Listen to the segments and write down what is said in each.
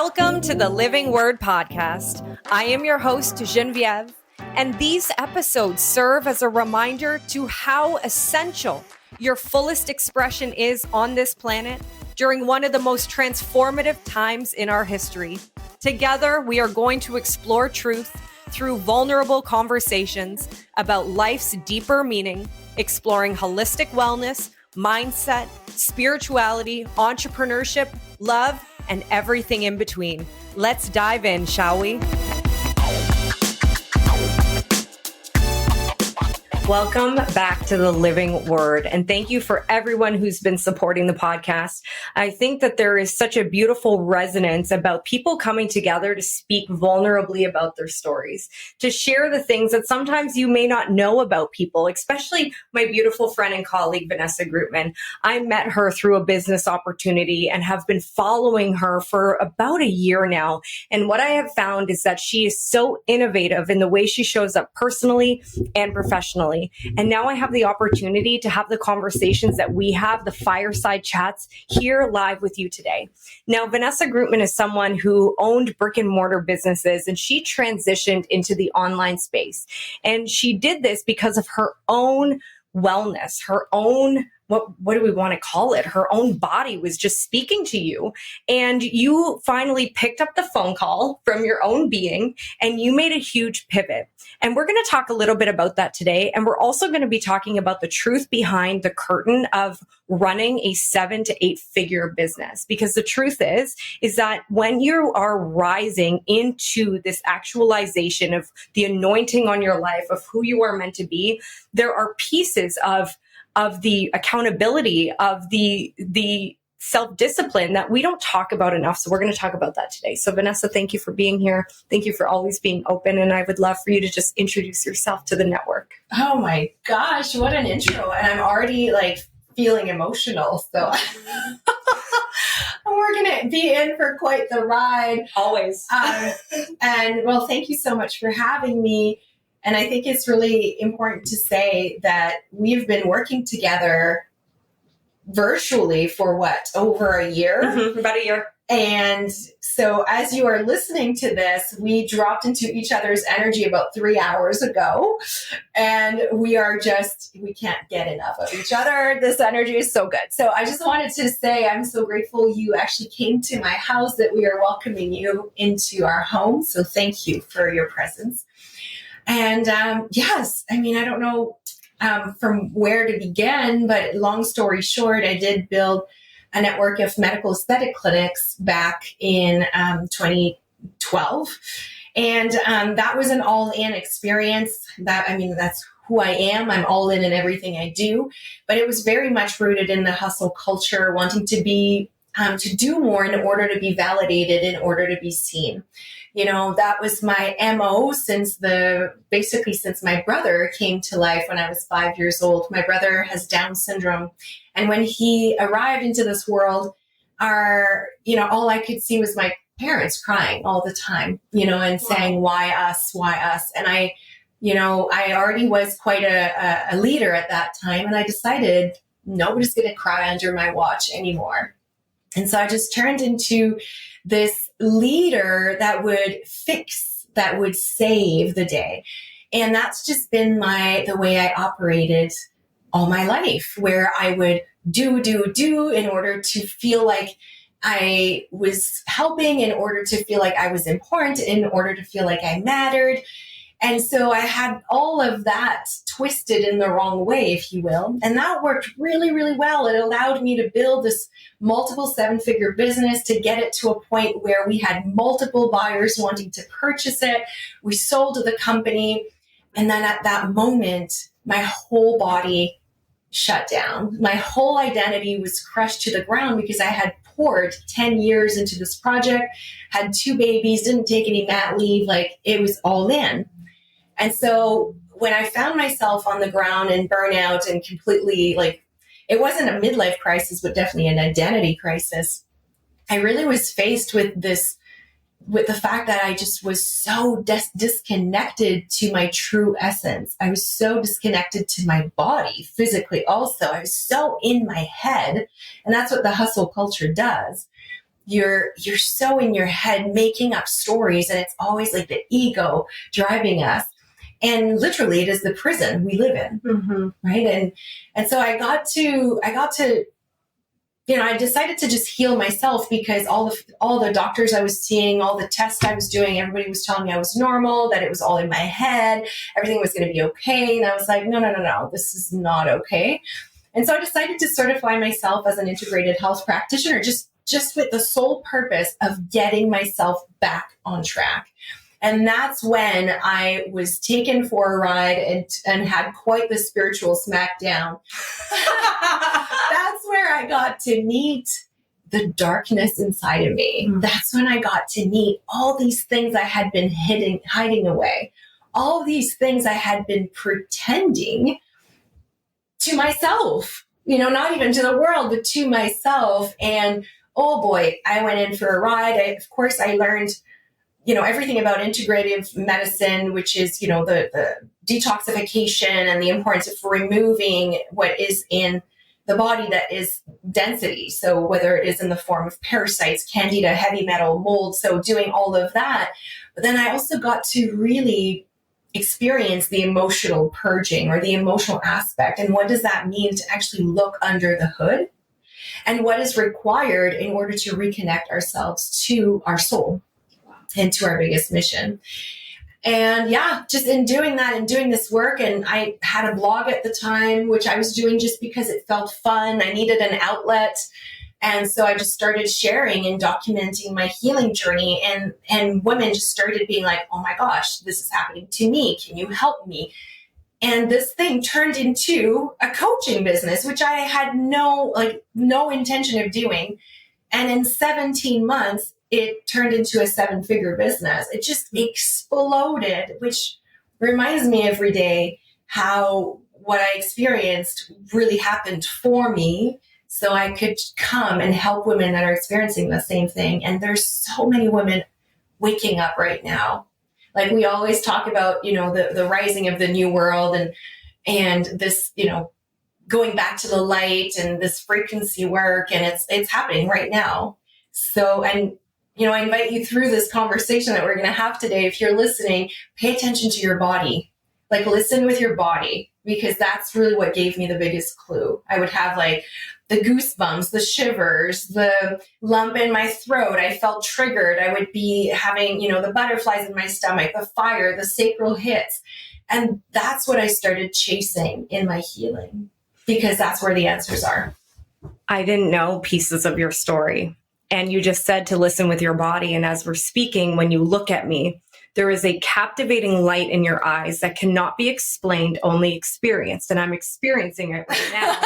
Welcome to the Living Word Podcast. I am your host, Genevieve, and these episodes serve as a reminder to how essential your fullest expression is on this planet during one of the most transformative times in our history. Together, we are going to explore truth through vulnerable conversations about life's deeper meaning, exploring holistic wellness, mindset, spirituality, entrepreneurship, love, and everything in between. Let's dive in, shall we? Welcome back to the Living Word, and thank you for everyone who's been supporting the podcast. I think that there is such a beautiful resonance about people coming together to speak vulnerably about their stories, to share the things that sometimes you may not know about people, especially my beautiful friend and colleague, Vanessa Grutman. I met her through a business opportunity and have been following her for about a year now. And what I have found is that she is so innovative in the way she shows up personally and professionally. And now I have the opportunity to have the conversations that we have, the fireside chats here live with you today. Now, Vanessa Grutman is someone who owned brick-and-mortar businesses, and she transitioned into the online space. And she did this because of her own wellness, her own what do we want to call it? Her own body was just speaking to you, and you finally picked up the phone call from your own being and you made a huge pivot. And we're going to talk a little bit about that today. And we're also going to be talking about the truth behind the curtain of running a 7 to 8 figure business. Because the truth is that when you are rising into this actualization of the anointing on your life, of who you are meant to be, there are pieces of the accountability, of the self-discipline that we don't talk about enough. So we're going to talk about that today. So Vanessa, thank you for being here. Thank you for always being open. And I would love for you to just introduce yourself to the network. Oh my gosh, what an intro. And I'm already feeling emotional. So we're going to be in for quite the ride. Always. And well, thank you so much for having me. And I think it's really important to say that we've been working together virtually for over a year? Mm-hmm, about a year. And so as you are listening to this, we dropped into each other's energy about 3 hours ago. And we can't get enough of each other. This energy is so good. So I just wanted to say I'm so grateful you actually came to my house, that we are welcoming you into our home. So thank you for your presence. And yes, I mean, I don't know from where to begin, but long story short, I did build a network of medical aesthetic clinics back in 2012. And that was an all-in experience. That's who I am. I'm all in everything I do. But it was very much rooted in the hustle culture, wanting to be to do more in order to be validated, in order to be seen. You know, that was my MO since my brother came to life when I was 5 years old. My brother has Down syndrome. And when he arrived into this world, all I could see was my parents crying all the time, and saying, why us, why us? And I already was quite a leader at that time. And I decided nobody's going to cry under my watch anymore. And so I just turned into this leader that would fix, that would save the day. And that's just been the way I operated all my life, where I would do in order to feel like I was helping, in order to feel like I was important, in order to feel like I mattered. And so I had all of that twisted in the wrong way, if you will. And that worked really, really well. It allowed me to build this multiple 7-figure business, to get it to a point where we had multiple buyers wanting to purchase it. We sold the company. And then at that moment, my whole body shut down. My whole identity was crushed to the ground because I had poured 10 years into this project, had 2 babies, didn't take any mat leave. It was all in. And so when I found myself on the ground in burnout and completely it wasn't a midlife crisis, but definitely an identity crisis, I really was faced with the fact that I just was so disconnected to my true essence. I was so disconnected to my body physically also. I was so in my head. And that's what the hustle culture does. you're so in your head making up stories, and it's always like the ego driving us. And literally it is the prison we live in. Mm-hmm. Right. And so I got to, I decided to just heal myself, because all the doctors I was seeing, all the tests I was doing, everybody was telling me I was normal, that it was all in my head, everything was going to be okay. And I was like, no, this is not okay. And so I decided to certify myself as an integrated health practitioner, just with the sole purpose of getting myself back on track. And that's when I was taken for a ride and had quite the spiritual smackdown. That's where I got to meet the darkness inside of me. Mm. That's when I got to meet all these things I had been hiding away. All these things I had been pretending to myself, not even to the world, but to myself. And oh boy, I went in for a ride. Of course, I learned everything about integrative medicine, which is, the detoxification and the importance of removing what is in the body that is density. So whether it is in the form of parasites, candida, heavy metal, mold, so doing all of that. But then I also got to really experience the emotional purging, or the emotional aspect. And what does that mean to actually look under the hood? And what is required in order to reconnect ourselves to our soul and to our biggest mission. And yeah, just in doing that and doing this work, and I had a blog at the time, which I was doing just because it felt fun. I needed an outlet. And so I just started sharing and documenting my healing journey, and women just started being like, oh my gosh, this is happening to me. Can you help me? And this thing turned into a coaching business, which I had no intention of doing. And in 17 months, it turned into a 7-figure business. It just exploded, which reminds me every day how what I experienced really happened for me, so I could come and help women that are experiencing the same thing. And there's so many women waking up right now. Like we always talk about, the rising of the new world and this, going back to the light and this frequency work, and it's happening right now. So, and I invite you through this conversation that we're going to have today. If you're listening, pay attention to your body. Like listen with your body, because that's really what gave me the biggest clue. I would have like the goosebumps, the shivers, the lump in my throat. I felt triggered. I would be having, the butterflies in my stomach, the fire, the sacral hits. And that's what I started chasing in my healing, because that's where the answers are. I didn't know pieces of your story. And you just said to listen with your body. And as we're speaking, when you look at me, there is a captivating light in your eyes that cannot be explained, only experienced. And I'm experiencing it right now.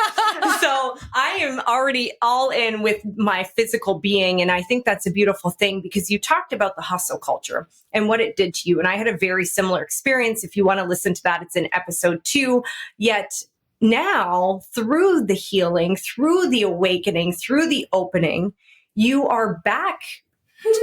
So I am already all in with my physical being. And I think that's a beautiful thing, because you talked about the hustle culture and what it did to you. And I had a very similar experience. If you want to listen to that, it's in episode 2. Yet now, through the healing, through the awakening, through the opening, you are back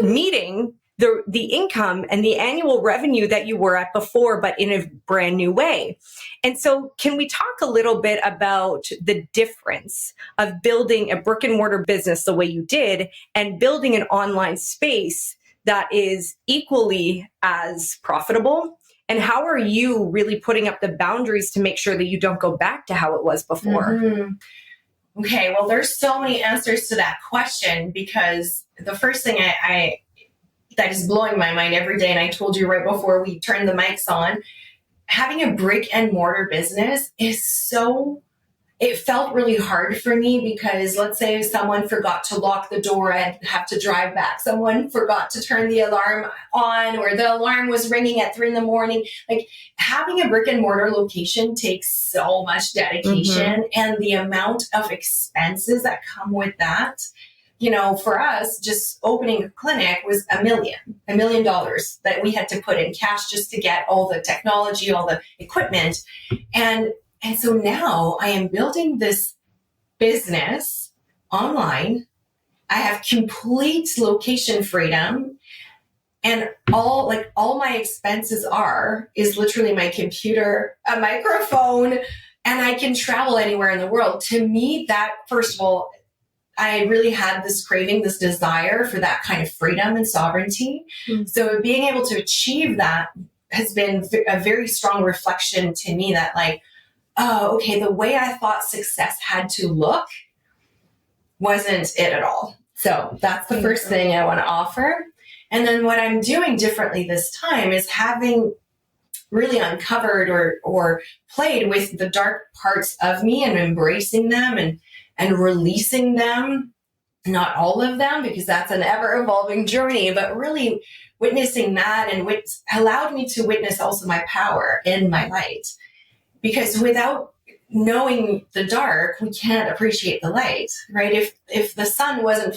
meeting the income and the annual revenue that you were at before, but in a brand new way. And so can we talk a little bit about the difference of building a brick and mortar business the way you did and building an online space that is equally as profitable? And how are you really putting up the boundaries to make sure that you don't go back to how it was before? Mm-hmm. Okay, well, there's so many answers to that question, because the first thing that is blowing my mind every day, and I told you right before we turned the mics on, having a brick and mortar business it felt really hard for me, because let's say someone forgot to lock the door, I'd have to drive back. Someone forgot to turn the alarm on, or the alarm was ringing at 3 a.m. Like having a brick and mortar location takes so much dedication, and the amount of expenses that come with that. For us, just opening a clinic was $1 million that we had to put in cash just to get all the technology, all the equipment. And so now I am building this business online. I have complete location freedom, and all my expenses is literally my computer, a microphone, and I can travel anywhere in the world. To me, that, first of all, I really had this craving, this desire for that kind of freedom and sovereignty. So being able to achieve that has been a very strong reflection to me that like, oh, okay, the way I thought success had to look wasn't it at all. So that's the first thing I want to offer. And then what I'm doing differently this time is having really uncovered or played with the dark parts of me and embracing them and releasing them. Not all of them, because that's an ever evolving journey, but really witnessing that and allowed me to witness also my power in my light. Because without knowing the dark, we can't appreciate the light, right? If the sun wasn't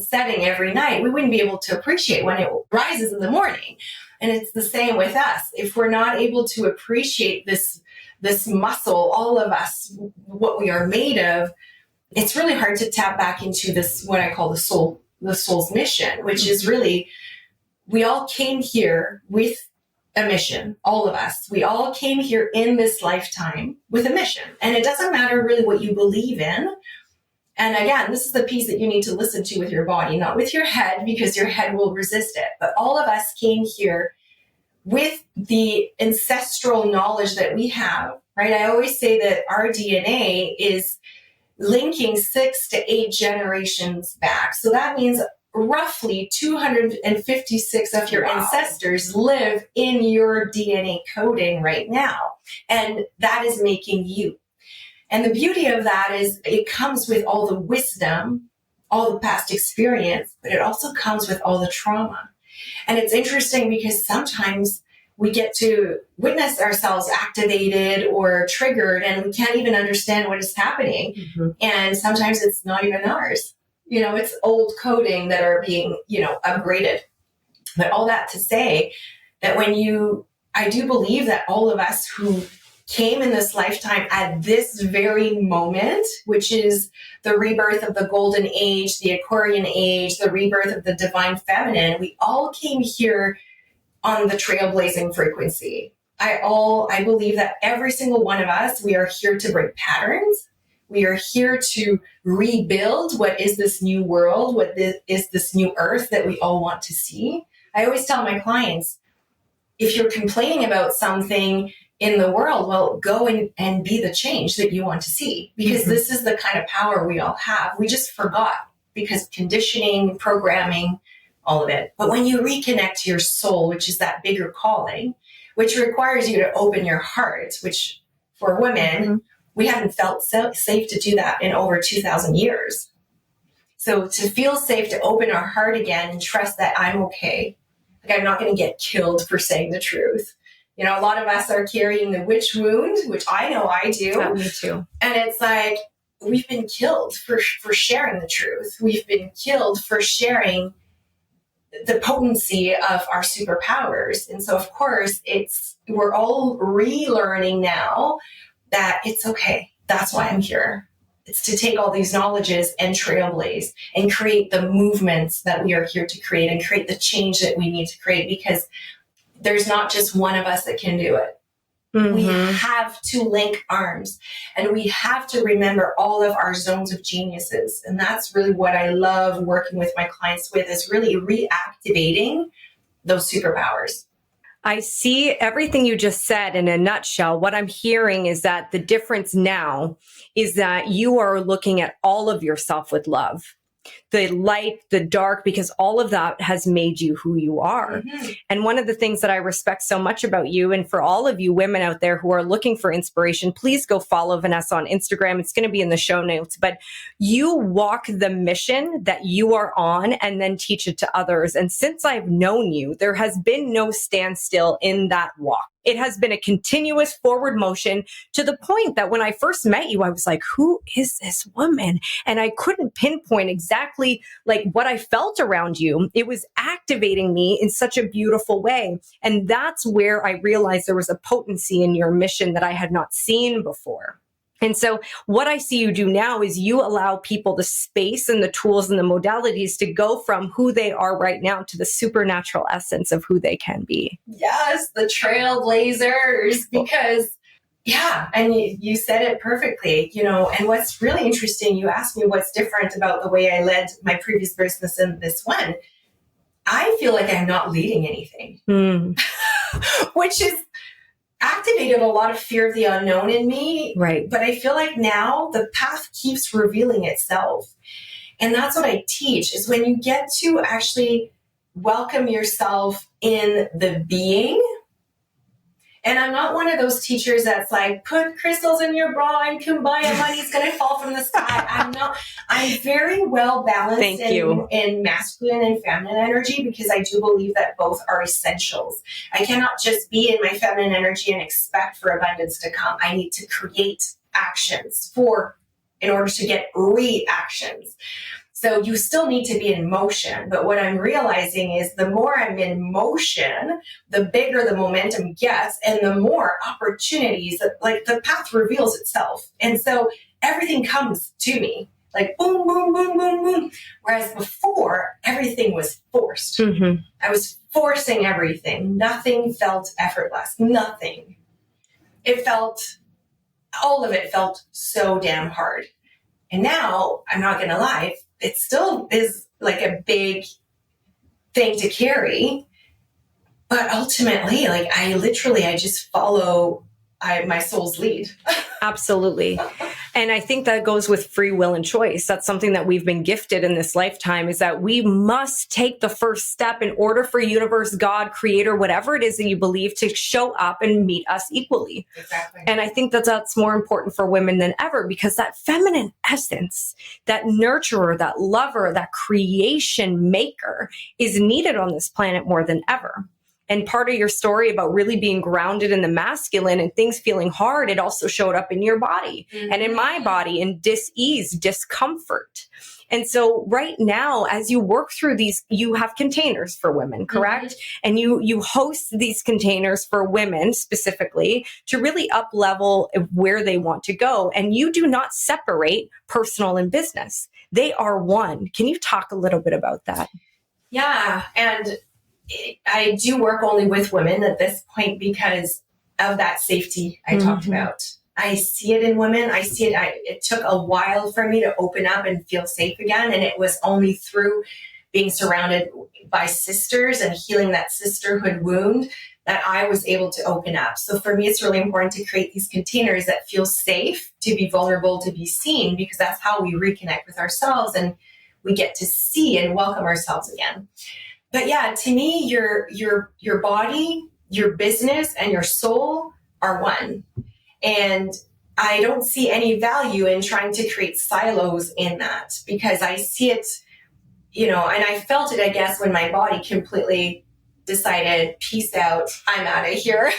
setting every night, we wouldn't be able to appreciate when it rises in the morning. And it's the same with us. If we're not able to appreciate this muscle, all of us, what we are made of, it's really hard to tap back into this, what I call the soul's mission, which is really, we all came here with a mission, all of us. We all came here in this lifetime with a mission. And it doesn't matter really what you believe in. And again, this is the piece that you need to listen to with your body, not with your head, because your head will resist it. But all of us came here with the ancestral knowledge that we have, right? I always say that our DNA is linking 6 to 8 generations back. So that means roughly 256 of your ancestors live in your DNA coding right now. And that is making you. And the beauty of that is it comes with all the wisdom, all the past experience, but it also comes with all the trauma. And it's interesting because sometimes we get to witness ourselves activated or triggered and we can't even understand what is happening. And sometimes it's not even ours. It's old coding that are being, upgraded. But all that to say that I do believe that all of us who came in this lifetime at this very moment, which is the rebirth of the golden age, the Aquarian age, the rebirth of the divine feminine, we all came here on the trailblazing frequency. I believe that every single one of us, we are here to break patterns. We are here to rebuild what is this new world, what is this new earth that we all want to see. I always tell my clients, if you're complaining about something in the world, well, go and be the change that you want to see, because this is the kind of power we all have. We just forgot because conditioning, programming, all of it. But when you reconnect to your soul, which is that bigger calling, which requires you to open your heart, which for women, we haven't felt safe to do that in over 2,000 years. So to feel safe to open our heart again and trust that I'm okay, like I'm not going to get killed for saying the truth. A lot of us are carrying the witch wound, which I know I do. Yeah, me too. And it's like, we've been killed for sharing the truth. We've been killed for sharing the potency of our superpowers. And so, of course, we're all relearning now that it's okay. That's why I'm here. It's to take all these knowledges and trailblaze and create the movements that we are here to create and create the change that we need to create, because there's not just one of us that can do it. We have to link arms and we have to remember all of our zones of geniuses. And that's really what I love working with my clients with, is really reactivating those superpowers. I see everything you just said in a nutshell. What I'm hearing is that the difference now is that you are looking at all of yourself with love. The light, the dark, because all of that has made you who you are. And one of the things that I respect so much about you, and for all of you women out there who are looking for inspiration, please go follow Vanessa on Instagram. It's going to be in the show notes, but you walk the mission that you are on and then teach it to others. And since I've known you, there has been no standstill in that walk. It has been a continuous forward motion, to the point that when I first met you, I was like, who is this woman? And I couldn't pinpoint exactly like what I felt around you. It was activating me in such a beautiful way. And that's where I realized there was a potency in your mission that I had not seen before. And so what I see you do now is you allow people the space and the tools and the modalities to go from who they are right now to the supernatural essence of who they can be. Yes, the trailblazers, because Yeah, and you said it perfectly, and what's really interesting, you asked me what's different about the way I led my previous business and this one. I feel like I'm not leading anything, which is activated a lot of fear of the unknown in me. Right. But I feel like now the path keeps revealing itself. And that's what I teach, is when you get to actually welcome yourself in the being. And I'm not one of those teachers that's like, put crystals in your bra and combine and money's going to fall from the sky. I'm not. I'm very well balanced in masculine and feminine energy, because I do believe that both are essentials. I cannot just be in my feminine energy and expect for abundance to come. I need to create actions in order to get reactions. So you still need to be in motion. But what I'm realizing is the more I'm in motion, the bigger the momentum gets and the more opportunities, like the path reveals itself. And so everything comes to me like boom, boom, boom, boom, boom. Whereas before, everything was forced. Mm-hmm. I was forcing everything. Nothing felt effortless. Nothing. All of it felt so damn hard. And now, I'm not going to lie, it still is like a big thing to carry. But ultimately, like I just follow my soul's lead. Absolutely. And I think that goes with free will and choice. That's something that we've been gifted in this lifetime, is that we must take the first step in order for universe, God, creator, whatever it is that you believe, to show up and meet us equally. Exactly. And I think that that's more important for women than ever, because that feminine essence, that nurturer, that lover, that creation maker is needed on this planet more than ever. And part of your story about really being grounded in the masculine and things feeling hard, it also showed up in your body and in my body in dis-ease, discomfort. And so right now, as you work through these, you have containers for women, correct? Mm-hmm. And you host these containers for women specifically to really up level where they want to go. And you do not separate personal and business. They are one. Can you talk a little bit about that? Yeah. And I do work only with women at this point because of that safety I talked about. I see it in women. I see it. It took a while for me to open up and feel safe again. And it was only through being surrounded by sisters and healing that sisterhood wound that I was able to open up. So for me, it's really important to create these containers that feel safe, to be vulnerable, to be seen, because that's how we reconnect with ourselves and we get to see and welcome ourselves again. But yeah, to me, your body, your business, and your soul are one. And I don't see any value in trying to create silos in that, because I see it, and I felt it, I guess, when my body completely decided, peace out, I'm out of here.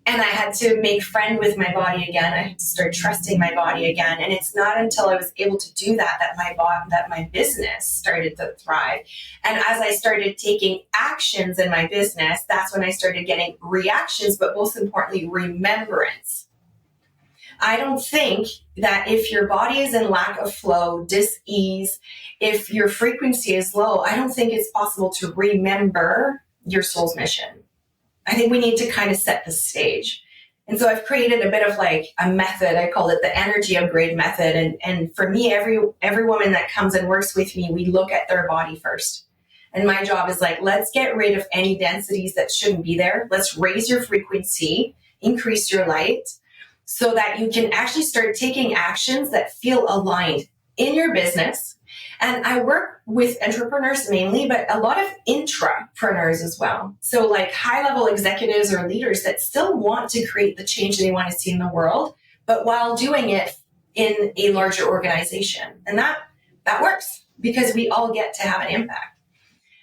And I had to make friend with my body again. I had to start trusting my body again. And it's not until I was able to do that my business started to thrive. And as I started taking actions in my business, that's when I started getting reactions, but most importantly, remembrance. I don't think that if your body is in lack of flow, dis-ease, if your frequency is low, I don't think it's possible to remember your soul's mission. I think we need to kind of set the stage. And so I've created a bit of like a method. I call it the energy upgrade method. And for me, every woman that comes and works with me, we look at their body first. And my job is like, let's get rid of any densities that shouldn't be there. Let's raise your frequency, increase your light, so that you can actually start taking actions that feel aligned in your business. And I work with entrepreneurs mainly, but a lot of intrapreneurs as well. So like high-level executives or leaders that still want to create the change they want to see in the world, but while doing it in a larger organization. And that works because we all get to have an impact.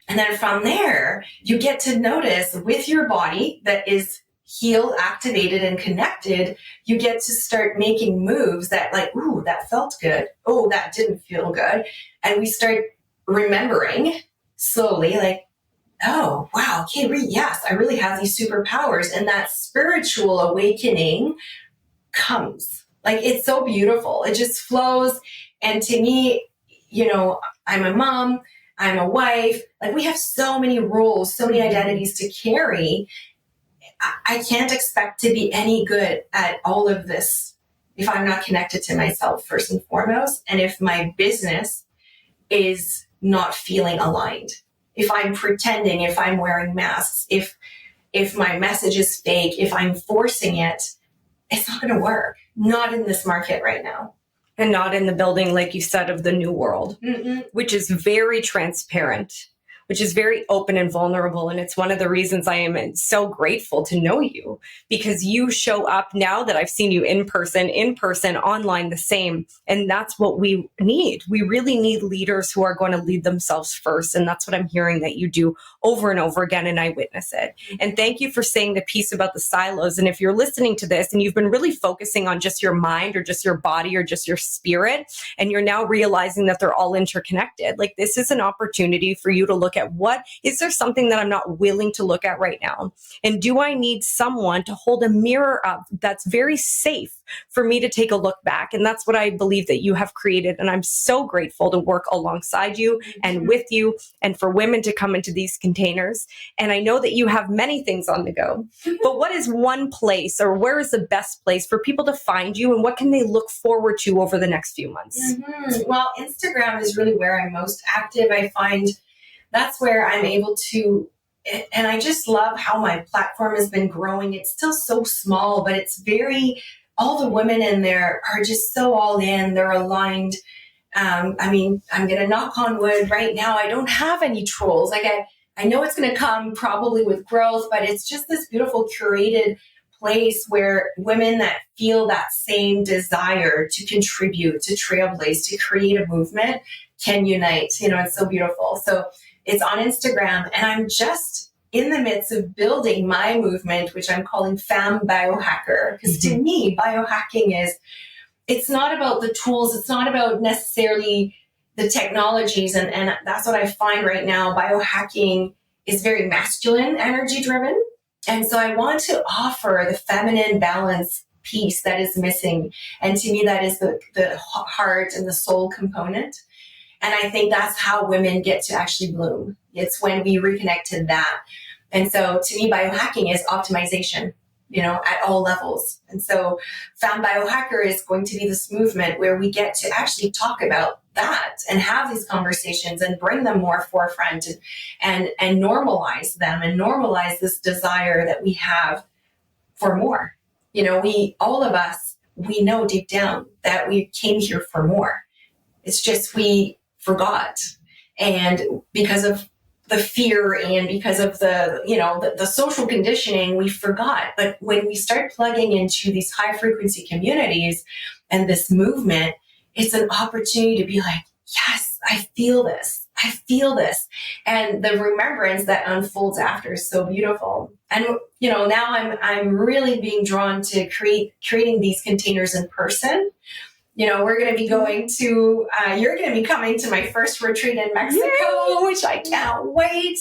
And then from there, you get to notice with your body that is healed, activated, and connected, you get to start making moves that like, ooh, that felt good. Oh, that didn't feel good. And we start remembering slowly like, oh, wow, okay, yes, I really have these superpowers. And that spiritual awakening comes. Like, it's so beautiful. It just flows. And to me, I'm a mom, I'm a wife. Like, we have so many roles, so many identities to carry. I can't expect to be any good at all of this if I'm not connected to myself first and foremost, and if my business is not feeling aligned. If I'm pretending, if I'm wearing masks, if my message is fake, if I'm forcing it, it's not going to work. Not in this market right now. And not in the building, like you said, of the new world, which is very transparent, which is very open and vulnerable. And it's one of the reasons I am so grateful to know you, because you show up now that I've seen you in person, online, the same. And that's what we need. We really need leaders who are going to lead themselves first. And that's what I'm hearing that you do over and over again. And I witness it. And thank you for saying the piece about the silos. And if you're listening to this and you've been really focusing on just your mind or just your body or just your spirit, and you're now realizing that they're all interconnected, like this is an opportunity for you to look at what is there something that I'm not willing to look at right now? And do I need someone to hold a mirror up that's very safe for me to take a look back? And that's what I believe that you have created. And I'm so grateful to work alongside you and with you, and for women to come into these containers. And I know that you have many things on the go, but what is one place, or where is the best place for people to find you, and what can they look forward to over the next few months? Well, Instagram is really where I'm most active. I find that's where I'm able to, and I just love how my platform has been growing. It's still so small, but it's all the women in there are just so all in, they're aligned. I mean, I'm going to knock on wood right now. I don't have any trolls. Like I know it's going to come probably with growth, but it's just this beautiful curated place where women that feel that same desire to contribute, to trailblaze, to create a movement can unite. It's so beautiful. So it's on Instagram, and I'm just in the midst of building my movement, which I'm calling Femme Biohacker. Because to me, biohacking it's not about the tools. It's not about necessarily the technologies. And that's what I find right now. Biohacking is very masculine energy driven. And so I want to offer the feminine balance piece that is missing. And to me, that is the heart and the soul component. And I think that's how women get to actually bloom. It's when we reconnect to that. And so to me, biohacking is optimization, at all levels. And so Femme Biohacker is going to be this movement where we get to actually talk about that and have these conversations and bring them more forefront and normalize them and normalize this desire that we have for more. All of us, we know deep down that we came here for more. It's just we forgot. And because of the fear and because of the social conditioning, we forgot. But when we start plugging into these high frequency communities and this movement, it's an opportunity to be like, yes, I feel this. I feel this. And the remembrance that unfolds after is so beautiful. And, now I'm really being drawn to creating these containers in person. We're going to be going to, you're going to be coming to my first retreat in Mexico, which I can't wait.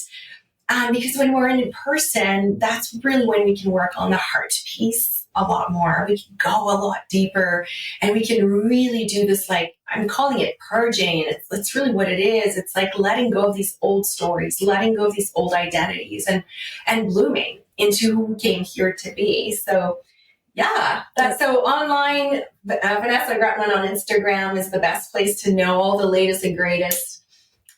Because when we're in person, that's really when we can work on the heart piece a lot more. We can go a lot deeper, and we can really do this, like, I'm calling it purging. And it's really what it is. It's like letting go of these old stories, letting go of these old identities, and blooming into who we came here to be. So yeah, that's so online. Vanessa Grutman on Instagram is the best place to know all the latest and greatest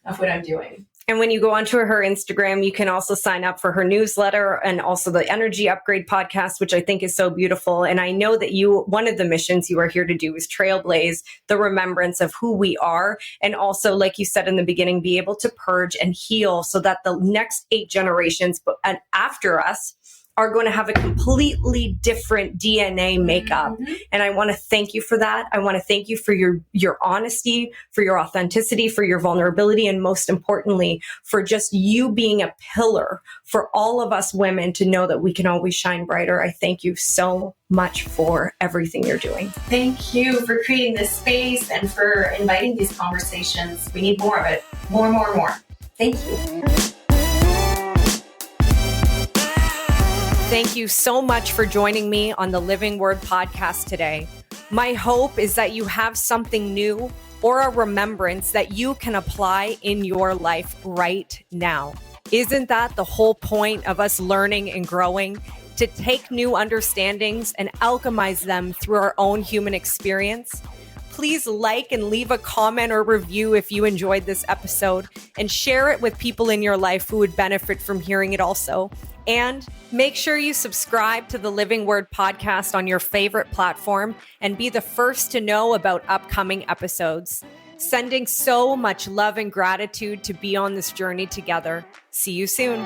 of what I'm doing. And when you go onto her Instagram, you can also sign up for her newsletter and also the Energy Upgrade podcast, which I think is so beautiful. And I know that one of the missions you are here to do is trailblaze the remembrance of who we are. And also, like you said in the beginning, be able to purge and heal so that the next 8 generations and after us are going to have a completely different DNA makeup. And I want to thank you for that. I want to thank you for your honesty, for your authenticity, for your vulnerability, and most importantly, for just you being a pillar for all of us women to know that we can always shine brighter. I thank you so much for everything you're doing. Thank you for creating this space and for inviting these conversations. We need more of it. More. Thank you. Thank you so much for joining me on the Living Word podcast today. My hope is that you have something new or a remembrance that you can apply in your life right now. Isn't that the whole point of us learning and growing? to take new understandings and alchemize them through our own human experience. Please like and leave a comment or review if you enjoyed this episode, and share it with people in your life who would benefit from hearing it also. And make sure you subscribe to the Living Word podcast on your favorite platform and be the first to know about upcoming episodes. Sending so much love and gratitude to be on this journey together. See you soon.